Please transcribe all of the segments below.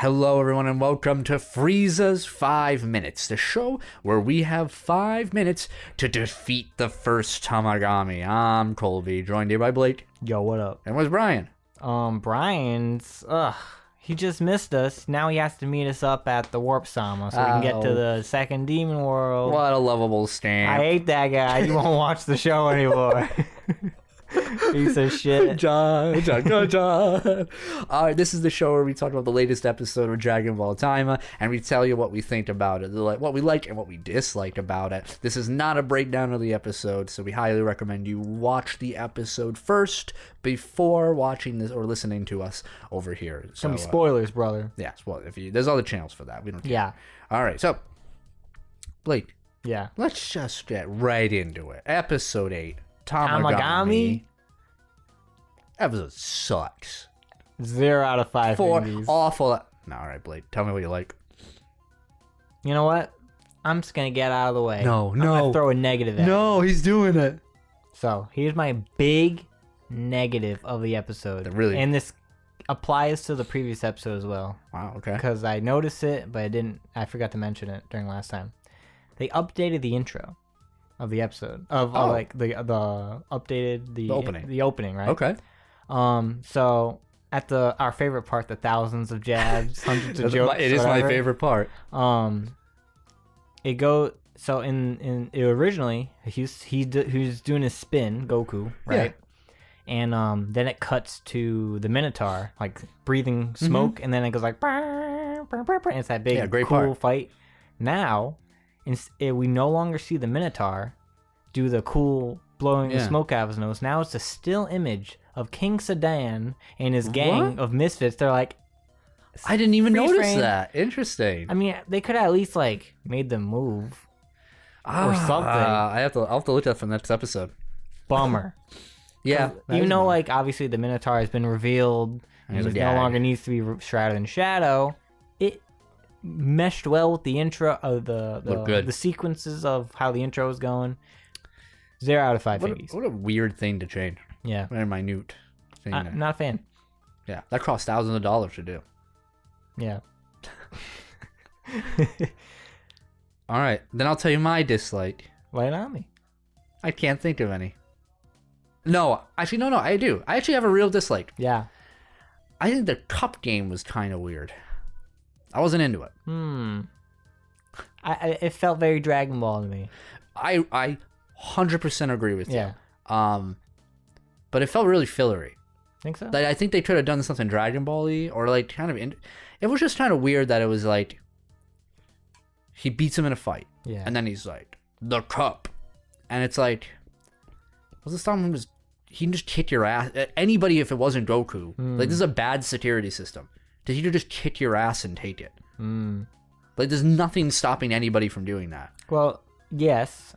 Hello, everyone, and welcome to Frieza's 5 Minutes, the show where we have 5 minutes to defeat the first Tamagami. I'm Colby, joined here by Blake. Yo, what up? And where's Brian? Brian's, he just missed us. Now he has to meet us up at the Warp Sama so we can get to the second demon world. What a lovable stamp. I hate that guy. He won't watch the show anymore. Piece of shit. John. Alright, this is the show where we talk about the latest episode of Dragon Ball DAIMA, and we tell you what we think about it, what we like and what we dislike about it. This is not a breakdown of the episode, so we highly recommend you watch the episode first before watching this or listening to us over here. So, Some spoilers, brother. Yeah, well, there's other channels for that. We don't care. Yeah. Alright, so, Blake. Yeah. Let's just get right into it. Episode 8. Tamagami? Episode sucks. 0 out of 5 4 fingies. awful. No, all right, Blake. Tell me what you like. You know what? I'm just going to get out of the way. No. I'm going to throw a negative at No, he's doing it. So, here's my big negative of the episode. Really? And this applies to the previous episode as well. Wow, okay. Because I noticed it, but I forgot to mention it during last time. They updated the intro of the episode. Like, the updated the opening. The opening, right? Okay. So, at our favorite part, the thousands of jabs, hundreds of jokes. It is my favorite part. It go so in it originally he was doing his spin, Goku, right? Yeah. And then it cuts to the Minotaur like breathing smoke, and then it goes like and it's that big cool fight. Now, we no longer see the Minotaur do the cool blowing the smoke out of his nose. Now it's a still image of King Sedan and his gang of misfits. They're like, I didn't even notice that. Interesting. I mean, they could have at least like made them move or something. I'll have to look up for the next episode. Bummer. Yeah. Even though like obviously the Minotaur has been revealed and no longer needs to be shrouded in shadow, it meshed well with the intro of the sequences of how the intro is going. 0 out of 5 fingies. What a weird thing to change. Yeah. Very minute thing. Not a fan. Yeah. That cost thousands of dollars to do. Yeah. All right. Then I'll tell you my dislike. Lay it on me. I can't think of any. No. Actually, no. I do. I actually have a real dislike. Yeah. I think the cup game was kind of weird. I wasn't into it. It felt very Dragon Ball to me. I 100% agree with you. Yeah. But it felt really fillery. Think so? Like, I think they could have done something Dragon Ball-y or like kind of it was just kind of weird that it was like he beats him in a fight. Yeah. And then he's like, the cup. And it's like, was this time he can just kick your ass? Anybody if it wasn't Goku. Like, this is a bad security system. Did he just kick your ass and take it? Like, there's nothing stopping anybody from doing that. Well, yes.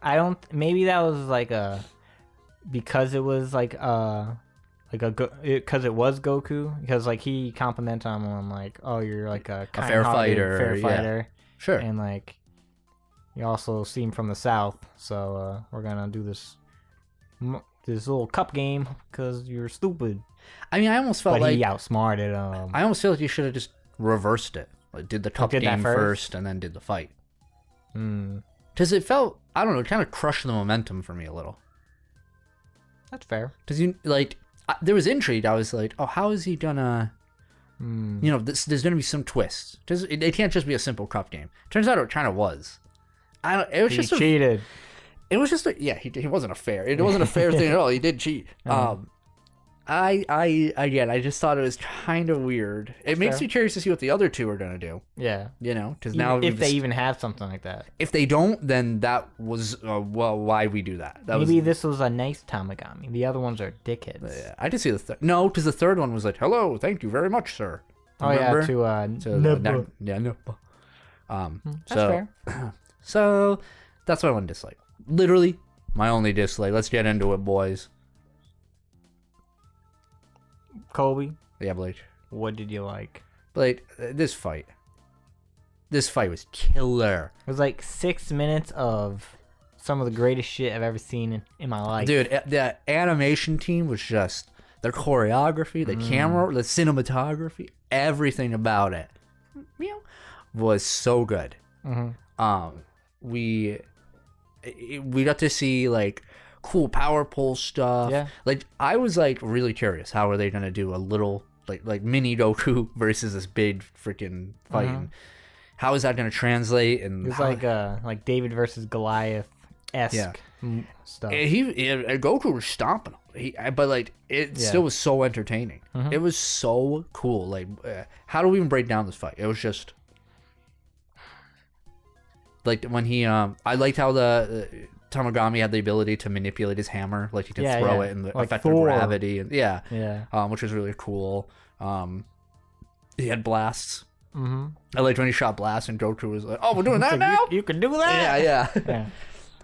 Maybe that was like because it was like because it was Goku, because like he complimented him on like, oh, you're like a fair fighter. Yeah. Sure. And like you also seem from the South, so we're gonna do this little cup game because you're stupid. I mean, I almost felt like he outsmarted I almost feel like you should have just reversed it. Like, did the cup game first and then did the fight. Because it felt, I don't know, it kind of crushed the momentum for me a little. That's fair. Because there was intrigue. I was like, oh, how is he gonna, there's gonna be some twist. It can't just be a simple cup game. Turns out it kind of was. He cheated. It was just he wasn't a fair. It wasn't a fair thing at all. He did cheat. I just thought it was kind of weird. It makes me curious to see what the other two are gonna do. Yeah. Because now if they even have something like that. If they don't, then that was why we do that. Maybe this was a nice Tamagami. The other ones are dickheads. Yeah, I did see the third. No, because the third one was like, "Hello, thank you very much, sir." Remember? Nebba. That's fair. So that's my one dislike. Literally, my only dislike. Let's get into it, boys. Colby? Yeah, Blake. What did you like? Blake, this fight was killer. It was like 6 minutes of some of the greatest shit I've ever seen in my life. Dude, the animation team was just, their choreography, the camera, the cinematography, everything about it meow, was so good. We got to see like cool power pole stuff. Yeah. Like I was like really curious, how are they gonna do a little like mini Goku versus this big freaking fight? And how is that gonna translate? And it was like David versus Goliath esque stuff. Goku was stomping him. But like it still was so entertaining. It was so cool. Like how do we even break down this fight? It was just like when he I liked how the Tamagami had the ability to manipulate his hammer, like he could throw it and the like effect Thor. of gravity, and which was really cool. He had blasts. I liked when he shot blasts and Goku was like, "Oh, we're doing that now? You can do that?" Yeah.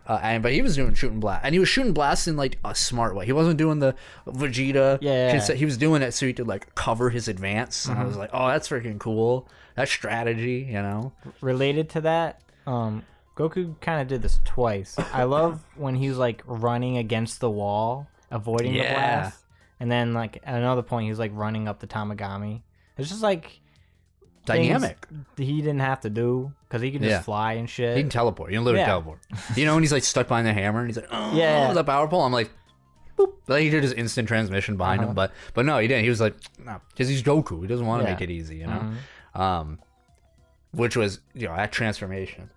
But he was doing shooting blast, and he was shooting blasts in like a smart way. He wasn't doing the Vegeta. He was doing it so he could like cover his advance. And I was like, "Oh, that's freaking cool. That's strategy," you know. Related to that, Goku kind of did this twice. I love when he was like running against the wall, avoiding the blast, and then like at another point he was like running up the Tamagami. It's just like dynamic. He didn't have to do because he could just fly and shit. He can teleport. You can literally teleport. You know when he's like stuck behind the hammer and he's like, "Oh, the power pole." I'm like, boop. Like he did his instant transmission behind him, but no, he didn't. He was like, no, because he's Goku. He doesn't want to make it easy, you know. Which was that transformation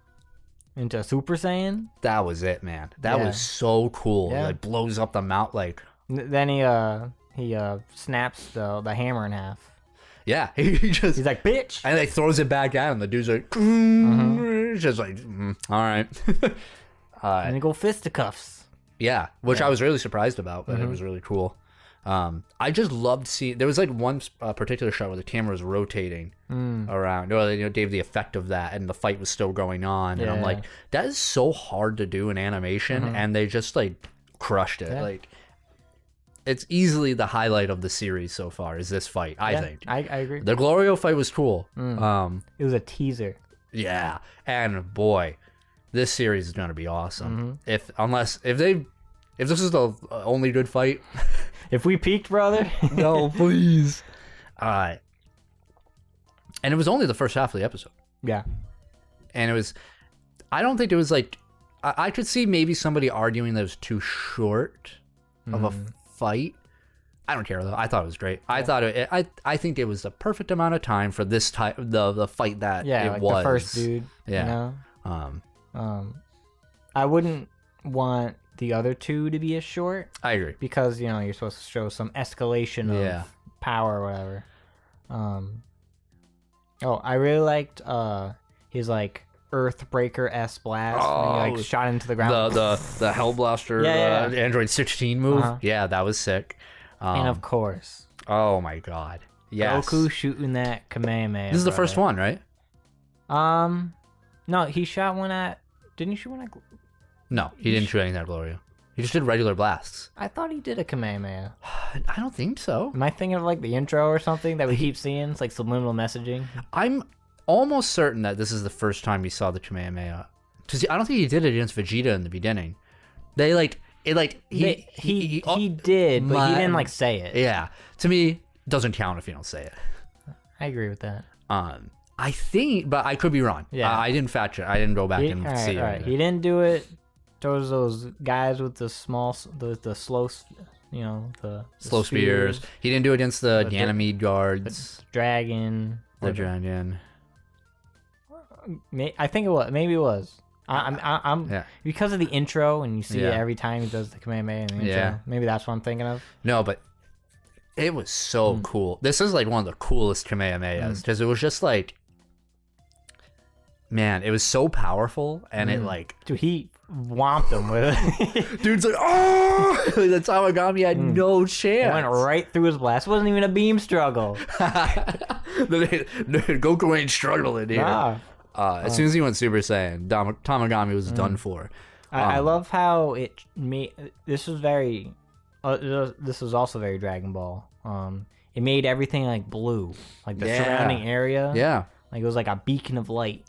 into Super Saiyan. That was it, man. That was so cool. He like blows up the mount like. Then he snaps the hammer in half. Yeah, he's like, "Bitch," and like throws it back at him. The dude's like, just like, all right. And they go fisticuffs. Yeah, which I was really surprised about, but it was really cool. I just loved seeing. There was like one particular shot where the camera was rotating around, or gave the effect of that, and the fight was still going on. And I'm like, that is so hard to do in animation, and they just like crushed it. Like, it's easily the highlight of the series so far. Is this fight? I think. I agree. The Glorio fight was cool. It was a teaser. Yeah, and boy, this series is gonna be awesome. If this is the only good fight. If we peaked, brother. No, please. And it was only the first half of the episode. Yeah. And it was, I don't think it was like, I could see maybe somebody arguing that it was too short of a fight. I don't care though. I thought it was great. I thought I think it was the perfect amount of time for this type the fight that it like was. The first dude. Yeah. You know? I wouldn't want the other two to be as short. I agree. Because, you're supposed to show some escalation of power or whatever. I really liked his like Earthbreaker-esque blast when he like shot into the ground. The Hellblaster Android 16 move. Yeah, that was sick. And of course. Oh my god. Yes. Goku shooting that Kamehameha. This is the first one, right? No, he shot one at... Didn't he shoot one at... No, he didn't shoot anything at Glorio. He just did regular blasts. I thought he did a Kamehameha. I don't think so. Am I thinking of like the intro or something that we keep seeing? It's like subliminal messaging. I'm almost certain that this is the first time we saw the Kamehameha. Because I don't think he did it against Vegeta in the beginning. He did, but he didn't like say it. Yeah. To me, it doesn't count if you don't say it. I agree with that. I think, but I could be wrong. Yeah. I didn't fact check. I didn't go back and see it. Right. He didn't do it towards those guys with the small, the slow, the slow spears. He didn't do it against the Ganymede guards. The dragon. The dragon. I think it was. Maybe it was. I'm because of the intro, and you see it every time he does the Kamehameha in the intro. Yeah. Maybe that's what I'm thinking of. No, but it was so cool. This is like one of the coolest Kamehamehas because it was just like, man, it was so powerful, and it like, dude, he whomped him with it. Dude's like, oh, the Tamagami had no chance. It went right through his blast. It wasn't even a beam struggle. Goku ain't struggling here. Nah. As soon as he went Super Saiyan, Tamagami was done for. I love how it made. This was very. This was also very Dragon Ball. It made everything like blue, like the surrounding area. Yeah, like it was like a beacon of light.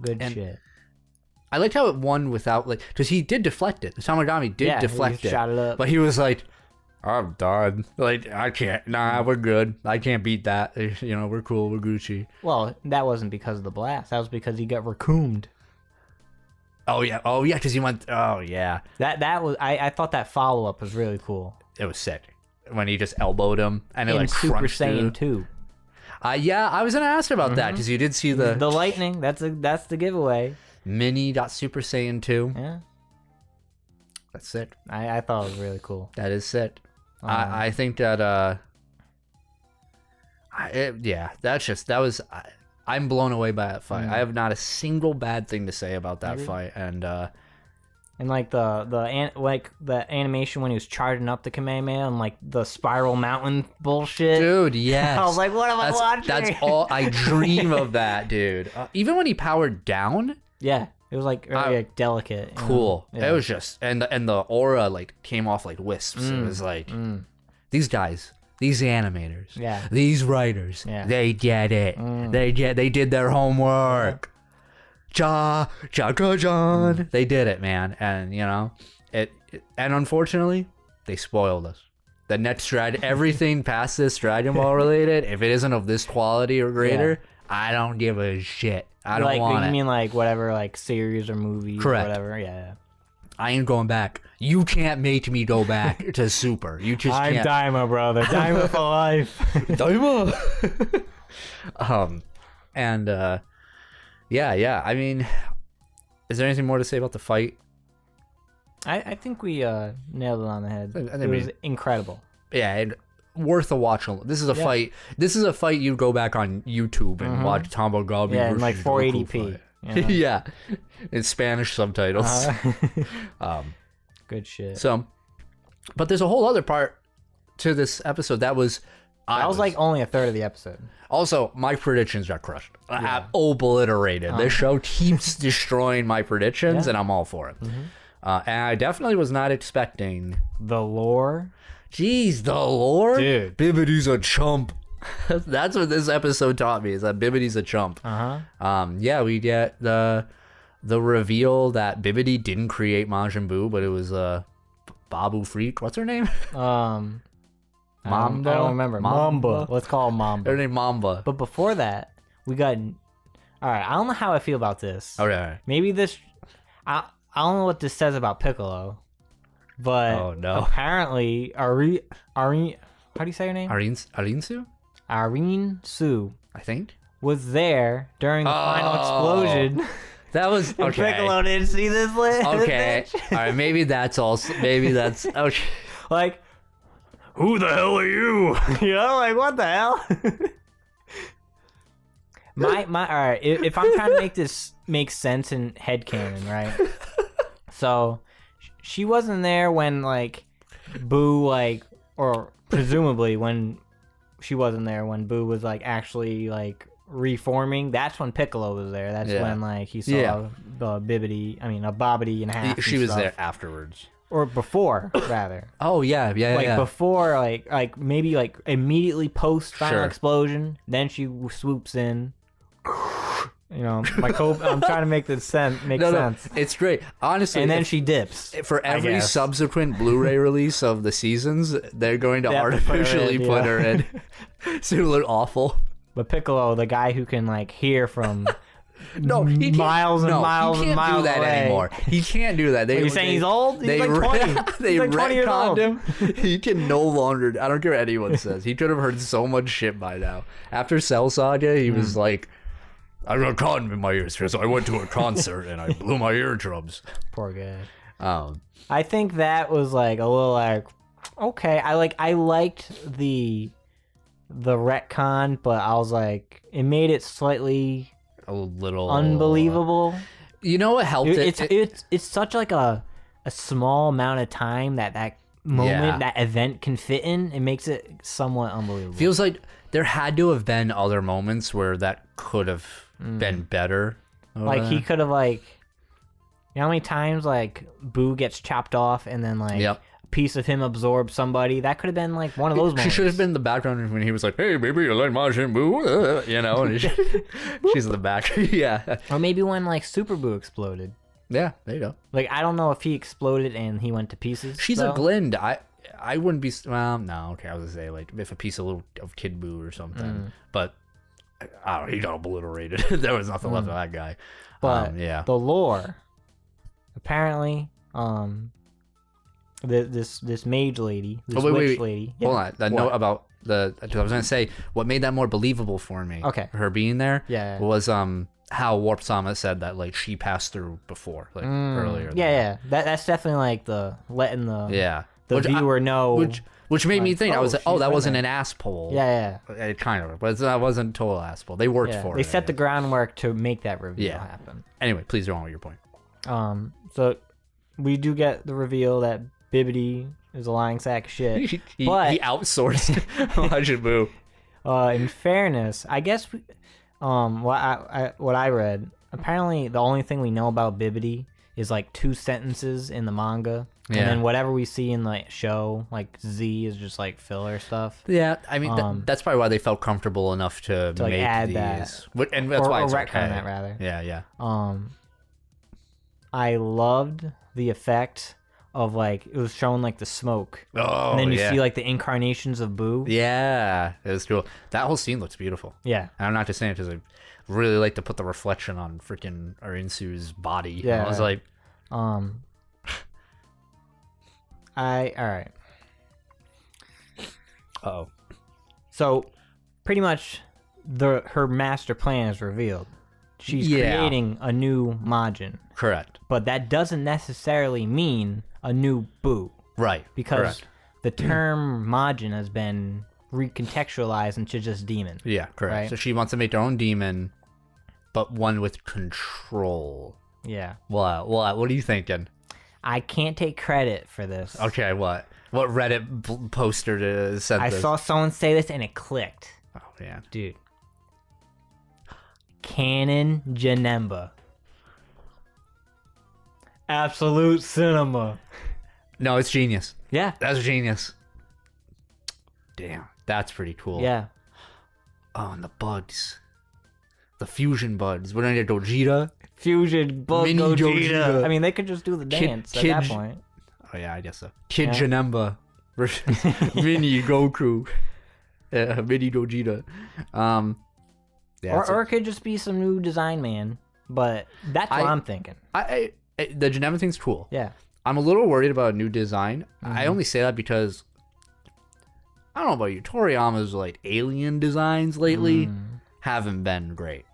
Good shit. I liked how it won without like, because he did deflect it. The Tamagami did deflect it. Shot it up. But he was like, I'm done. Like, I can't. Nah, we're good. I can't beat that. You know, we're cool. We're Gucci. Well, that wasn't because of the blast. That was because he got recombed. Oh yeah. Oh yeah. Because he went. Oh yeah. That was. I thought that follow up was really cool. It was sick when he just elbowed him and it In like Super crunched Saiyan through. 2. Yeah, I was gonna ask about that because you did see the lightning. That's the giveaway. Mini got Super Saiyan 2. Yeah. That's sick. I thought it was really cool. That is sick. I think that I'm blown away by that fight. I have not a single bad thing to say about that fight, and like the animation when he was charging up the Kamehameha and like the spiral mountain bullshit. dude, yes. I was like, what am I watching? That's all I dream of that, dude. Even when he powered down, Yeah, it was like very like, delicate. you cool. know? Yeah. It was just and the aura like came off like wisps. It was like these guys, these animators, Yeah. these writers, Yeah. they get it. They did their homework. John. They did it, man. And you know, it and unfortunately, they spoiled us. The next everything past this Dragon Ball related, if it isn't of this quality or greater, I don't give a shit. I don't want it. You mean like whatever, like series or movies Correct. or whatever? Yeah. I ain't going back. You can't make me go back to Super. You just I'm can't. Daima, brother. Daima for life. Daima. Yeah. I mean, is there anything more to say about the fight? I think we nailed it on the head. I think It was we- incredible. Yeah, and worth a watch. This is a fight. This is a fight you go back on YouTube and watch Tamagami Yeah, in versus like Goku 480p. fight. you know? Yeah, in Spanish subtitles. Good shit. So, but there's a whole other part to this episode that was. That was like only a third of the episode. Also, my predictions got crushed. Obliterated. This show keeps destroying my predictions, and I'm all for it. And I definitely was not expecting... The lore? Jeez, the lore? Dude. Bibbidi's a chump. That's what this episode taught me, is that Bibbidi's a chump. Yeah, we get the reveal that Bibbidi didn't create Majin Buu, but it was Babu Freak. What's her name? Mamba? I don't remember. Mamba. Let's call him Mamba. Her name Mamba. But before that, we got... Alright, I don't know how I feel about this. Okay. Maybe this... I don't know what this says about Piccolo, but Oh, no. apparently Arine... How do you say her name? Arinsu? Arine Su I think. was there during the final explosion. That was... And Okay. Piccolo didn't see this list. Okay. All right. Maybe that's also. Maybe that's. Okay. Like, who the hell are you? You know, like, what the hell? All right, if I'm trying to make this make sense in headcanon, right? So, she wasn't there when, like, Boo, like, or presumably when she wasn't there when Boo was, like, actually, like, reforming. That's when Piccolo was there. That's when, like, he saw a Bobbity and a half. She was there afterwards. Or before, rather. Oh yeah. Like before, like maybe like immediately post final explosion. Then she swoops in. You know, I'm trying to make this sense. No, it's great, honestly. And then she dips. For every subsequent Blu-ray release of the seasons, they're going to artificially put her in. So it look awful. But Piccolo, the guy who can like hear from No, he miles and miles he can't and miles do that away. anymore. He can't do that. Are you saying he's old? He's like 20. They He's like 20 years retconned old. him. He can no longer. I don't care what anyone says. He could have heard so much shit by now. After Cell Saga, he was like, I got cotton in my ears, so I went to a concert and I blew my eardrums. Poor guy. I think that was like a little like, okay. I liked the retcon, but I was like, it made it slightly a little unbelievable. You know what helped It's such like a small amount of time that moment, that event can fit in. It makes it somewhat unbelievable. Feels like there had to have been other moments where that could have been better. Like he could have like, you know how many times like Boo gets chopped off and then like a piece of him absorbs somebody. That could have been like one of those moments. She should have been in the background when he was like, "Hey, baby, you like Majin Buu?" You know, and she's in the back. Yeah. Or maybe when like Super Boo exploded. Yeah, there you go. Like I don't know if he exploded and he went to pieces. She's a glint. I wouldn't be. Well, no, okay. I was gonna say like if a piece of Kid Buu or something, but I don't know, he got obliterated. There was nothing left of that guy. But yeah, the lore, apparently, this mage lady, this witch lady. Hold on. The note about I was gonna say what made that more believable for me. Okay. Her being there. Yeah. Was how Warp Sama said that like she passed through before, like earlier. Yeah. That's definitely like the letting the viewer know. Which made me think, I was like, oh, that wasn't there. an ass pull. Yeah. It kind of, but that wasn't a total ass pull. They worked for it. They set the groundwork to make that reveal happen. Anyway, please go on with your point. So we do get the reveal that Bibbidi is a lying sack of shit. he outsourced Majin Buu. In fairness, I guess what I read, apparently the only thing we know about Bibbidi is like 2 sentences in the manga. And then whatever we see in the show, like Z, is just like filler stuff. Yeah, I mean that's probably why they felt comfortable enough to like make add these. that, And that's why it's retcon okay. that rather. Yeah. I loved the effect of like it was showing like the smoke, Oh, and then you see like the incarnations of Buu. Yeah, it was cool. That whole scene looks beautiful. Yeah, and I'm not just saying it because I really like to put the reflection on freaking Arnisu's body. Yeah, I was like, all right. Uh-oh. So, pretty much, her master plan is revealed. She's creating a new Majin. Correct. But that doesn't necessarily mean a new Buu. Right. Because the term Majin has been recontextualized into just demon. Yeah, correct. Right? So she wants to make her own demon, but one with control. Yeah. What are you thinking? I can't take credit for this. Okay, what? What Reddit poster said this? I saw someone say this and it clicked. Oh, man. Dude. Canon Janemba. Absolute cinema. No, it's genius. Yeah. That's genius. Damn, that's pretty cool. Yeah. Oh, and the buds. The fusion buds. What are they, Gogeta? Fusion bug Mini Gogeta. I mean, they could just do the dance at that point. Oh, yeah, I guess so. Kid Janemba versus Mini Goku. Mini Gogeta. Or it could just be some new design man. But that's what I'm thinking. The Janemba thing's cool. Yeah. I'm a little worried about a new design. I only say that because I don't know about you. Toriyama's like alien designs lately haven't been great.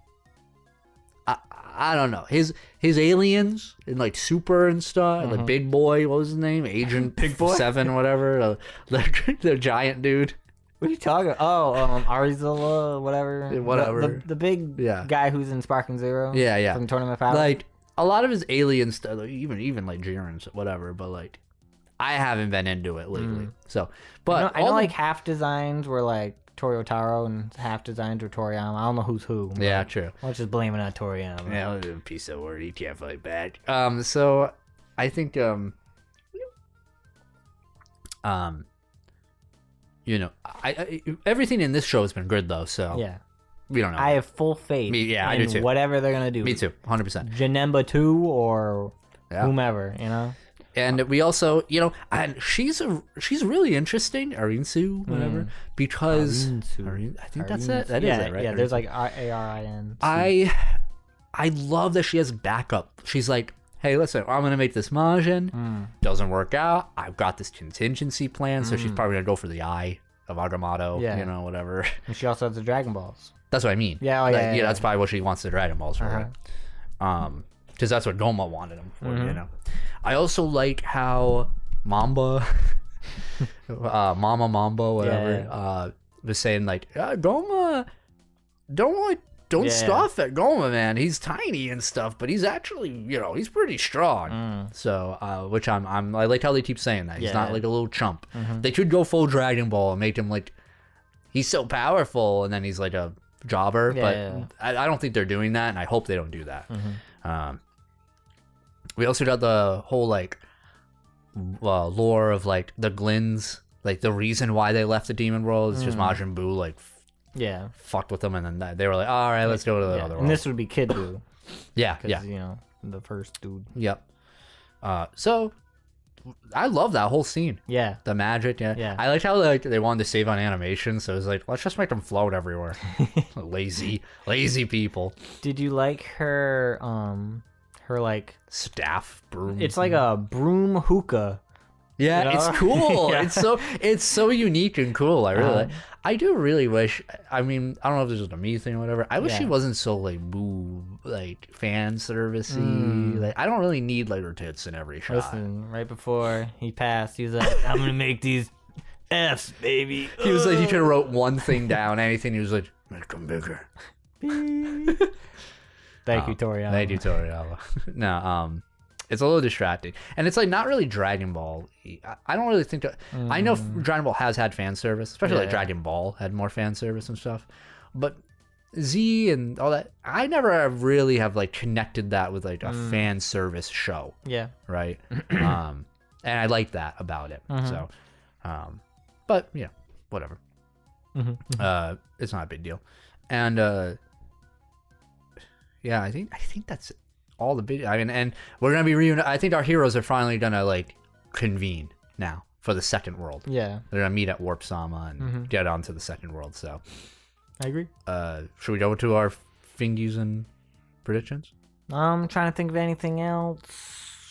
I don't know. His aliens in like Super and stuff, like Big Boy, what was his name? Agent Big Boy? 7, whatever. The giant dude. What are you talking about? Oh, Arizilla, whatever. Whatever. The big guy who's in Sparking Zero. Yeah. From Tournament of Power. Like, a lot of his alien stuff, like, even like Jiren's, whatever, but like, I haven't been into it lately. So, but I know like half designs were like Toyotaro and half designs were Toriyama. I don't know who's who. Yeah, true. Let's just blame it on Toriyama. Yeah, a piece of word. He can't fight back. So I think you know, I everything in this show has been good though. So yeah, we don't know. I have full faith. I do too. Whatever they're gonna do. Me too, 100%. Janemba 2 or whomever, you know. And we also, you know, and she's really interesting, Arnisu, whatever, because I think that's it. That is it, right? Yeah, there's like Arin. I love that she has backup. She's like, hey, listen, I'm gonna make this Majin. Doesn't work out. I've got this contingency plan, so she's probably gonna go for the eye of Agamotto. You know, whatever. And she also has the Dragon Balls. That's what I mean. Yeah, that's probably what she wants the Dragon Balls for. Right? Because that's what Goma wanted them for, you know. I also like how Mamba, Mama Mamba, whatever, was saying like, Goma, don't scoff at Goma, man. He's tiny and stuff, but he's actually, you know, he's pretty strong. So, which I like how they keep saying that he's not like a little chump. They could go full Dragon Ball and make him like he's so powerful, and then he's like a jobber. But I don't think they're doing that, and I hope they don't do that. We also got the whole like lore of like the Glins, like the reason why they left the demon world is just Majin Buu like fucked with them, and then they were like, all right, let's go to the other world. And this would be Kid Buu. Yeah, you know, the first dude. Yep. So I love that whole scene. Yeah. The magic, Yeah. I liked how like they wanted to save on animation, so it was like, let's just make them float everywhere. lazy people. Did you like her like Staff broom? it's like a broom hookah. Yeah, you know? it's cool. Yeah. It's so unique and cool. I really I do really wish. I mean, I don't know if this is a me thing or whatever. I wish she wasn't so like like fan servicey. Like I don't really need like her tits in every shot. Listen, right before he passed, he was like, "I'm gonna make these F's, baby." He was like, he could have wrote one thing down, anything. He was like, make them bigger. Thank you, Toriyama. Thank you, Toriyama. No, it's a little distracting, and it's like not really Dragon Ball. I don't really think that. I know Dragon Ball has had fan service, especially like Dragon Ball had more fan service and stuff, but Z and all that, I never really have like connected that with like a fan service show. Yeah. Right. And I like that about it. So, but yeah, whatever. It's not a big deal, and yeah, I think that's all the big. I mean, and we're gonna be I think our heroes are finally gonna like convene now for the second world. Yeah. They're gonna meet at Warp Sama and get on to the second world. So, I agree. Should we go to our fingies and predictions? I'm trying to think of anything else.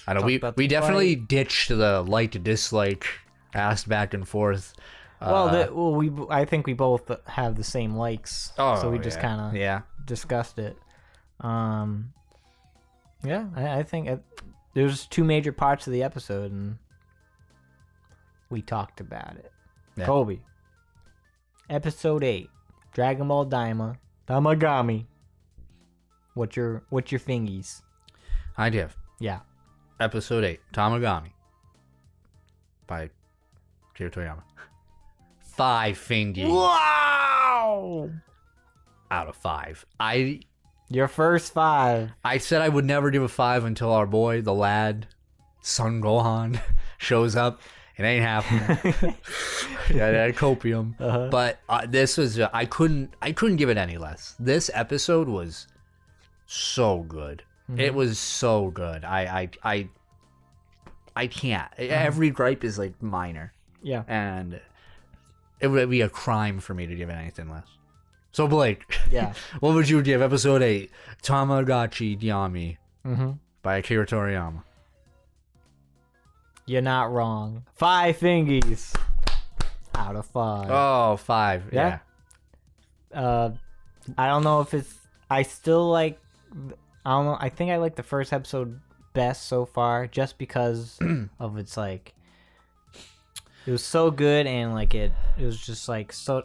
I know we definitely ditched the like to dislike, asked back and forth. I think we both have the same likes, so we just kind of discussed it. I think there's two major parts of the episode, and we talked about it. Yeah. Kobe, episode 8, Dragon Ball DAIMA, Tamagami. What's your fingies? I do. Yeah. Episode 8, Tamagami, by Akira Toriyama. 5 fingies. Wow! Out of 5. Your first 5. I said I would never give a 5 until our boy, the lad, Son Gohan, shows up. It ain't happening. Copium. But this was I couldn't give it any less. This episode was so good. It was so good. I can't. Every gripe is like minor. Yeah. And it would be a crime for me to give it anything less. So Blake, what would you give episode 8, Tamagotchi Yami, by Akira Toriyama? You're not wrong. 5 fingies out of 5. Oh, 5. Yeah. I don't know if it's. I still like. I don't know. I think I like the first episode best so far, just because of its like. It was so good, and like it was just like so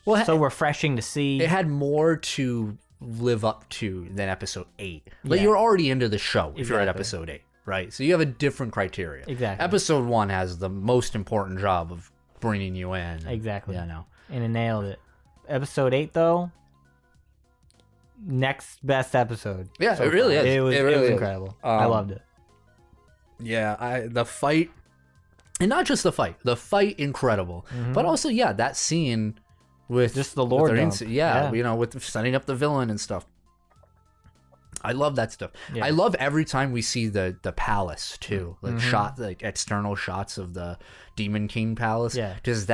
refreshing to see. It had more to live up to than episode 8. Like you're already into the show if you're at episode 8, right? So you have a different criteria. Exactly. Episode 1 has the most important job of bringing you in. Exactly. Yeah, no. And it nailed it. Episode 8 though, next best episode. Yeah, so it really is. It was incredible. I loved it. Yeah, the fight, and not just the fight incredible, but also that scene with just the lore dump. You know, with setting up the villain and stuff. I love that stuff. Yeah. I love every time we see the palace too, like external shots of the Demon King palace. Yeah, because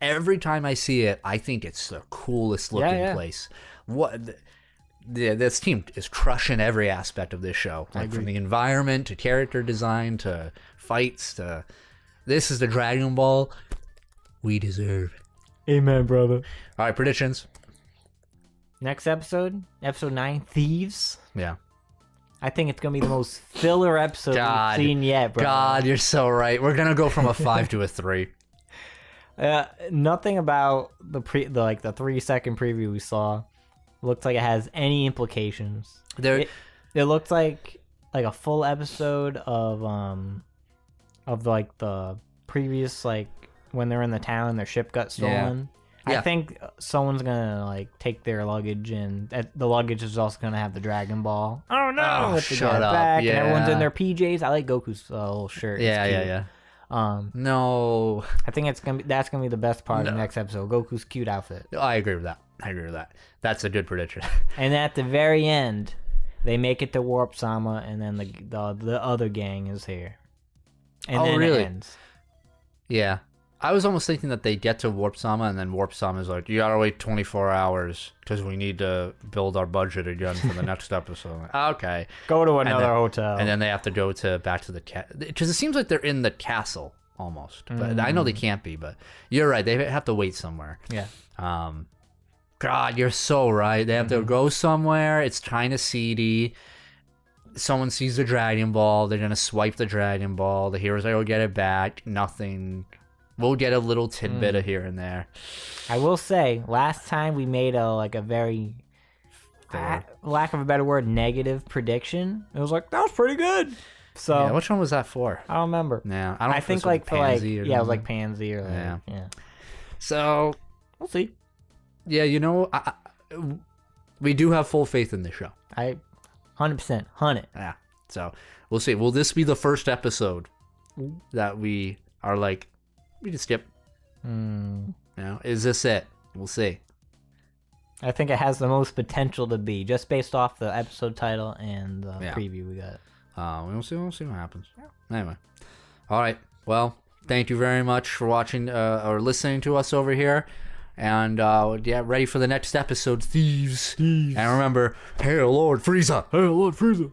every time I see it, I think it's the coolest looking place. This team is crushing every aspect of this show, like from the environment to character design to fights to. This is the Dragon Ball we deserve. Amen, brother. All right, predictions. Next episode 9, Thieves. Yeah. I think it's going to be the most filler episode we've seen yet, bro. God, you're so right. We're going to go from a 5 to a 3. Nothing about the 3-second preview we saw looks like it has any implications. It looks like a full episode of like the previous, like when they're in the town and their ship got stolen. Yeah. I think someone's gonna like take their luggage, and the luggage is also gonna have the Dragon Ball. Oh no! With the shut up! Back, and everyone's in their PJs. I like Goku's little shirt. Yeah. No, I think that's gonna be the best part of the next episode. Goku's cute outfit. I agree with that. That's a good prediction. And at the very end, they make it to Warp Sama, and then the other gang is here. and Oh, then really? it ends. Yeah. I was almost thinking that they get to Warp Sama, and then Warp Sama is like, you gotta wait 24 hours because we need to build our budget again for the next episode. Like, okay. Go to another hotel. And then they have to go back to the because it seems like they're in the castle almost. But I know they can't be, but you're right. They have to wait somewhere. Yeah. God, you're so right. They have to go somewhere. It's kind of seedy. Someone sees the Dragon Ball. They're going to swipe the Dragon Ball. The heroes will get it back. Nothing. We'll get a little tidbit of here and there. I will say, last time we made a very, lack of a better word, negative prediction. It was like, that was pretty good. So yeah, which one was that for? I don't remember. Yeah, I don't. I think like for like it was like Pansy or like, yeah. So we'll see. Yeah, we do have full faith in the show. 100%, 100. Yeah. So we'll see. Will this be the first episode that we are like, we can skip? Is this it? We'll see. I think it has the most potential to be, just based off the episode title and the preview we got. We'll see what happens. Yeah. Anyway. All right. Well, thank you very much for watching or listening to us over here. And ready for the next episode, thieves. And remember, hail Lord Frieza. Hail Lord Frieza.